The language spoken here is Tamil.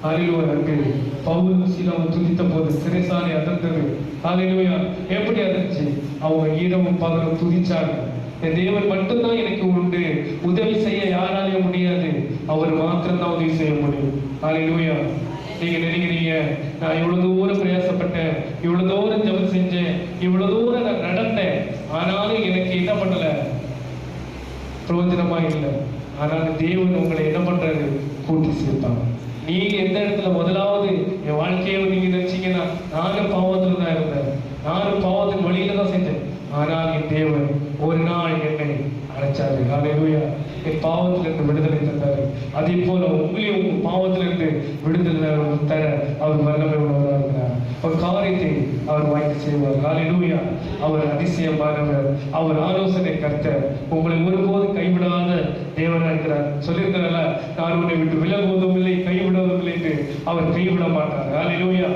ஹalleluya. அங்கு பவுலும் சீலாவும் துதித்த போது சிறைசாலை அதிர்ந்தது. ஹalleluya. எப்படி அதிர்ச்சி? அவங்க இரவும் பகலும் துதிச்சாங்க. என் தேவன் மட்டும்தான் எனக்கு உண்டு, உதவி செய்ய யாராலையும் முடியாது, அவர் மாத்திரம்தான் உதவி செய்ய முடியும். ஹalleluya. நீங்க நினைக்கிறீங்க, நான் இவ்வளவு தூரம் பிரயாசப்பட்டேன், இவ்வளவு தூரம் ஜெபம் செஞ்சேன், இவ்வளவு தூரம் நான் நடந்தேன், ஆனாலும் எனக்கு என்ன பண்ணல, பிரயோஜனமா இல்லை. ஆனாலும் தேவன் உங்களை என்ன பண்றாரு, கூட்டி சேர்த்தாங்க. நீங்க எந்த இடத்துல முதலாவது என் வாழ்க்கையை நீங்க நினைச்சீங்கன்னா, நானும் பாவத்துல தான் இருந்தேன், நானும் பாவத்தின் வழியில தான் செஞ்சேன், ஆனால் என் தேவன் ஒரு நாள் என்னை அழைச்சாரு. ஹalleluya. என் பாவத்திலிருந்து விடுதலை தந்தாரு. அதே போல உங்களையும் உங்க பாவத்திலிருந்து விடுதலை தர அவர் வல்லமை உள்ளவராக இருக்கிறார். ஒரு காரியத்தை அவர் வாய்ப்பு செய்வார். ஹalleluya. அவர் அதிசயமானவர், அவர் ஆலோசனை கர்த்தர், உங்களை ஒருபோது கைவிடாத தேவனாக இருக்கிறார். சொல்லியிருக்கிறார், நான் உன்னை விட்டு விலகுவதும் இல்லை கைவிடுவதும் இல்லை என்று அவர் கைவிட மாட்டார். ஹalleluya.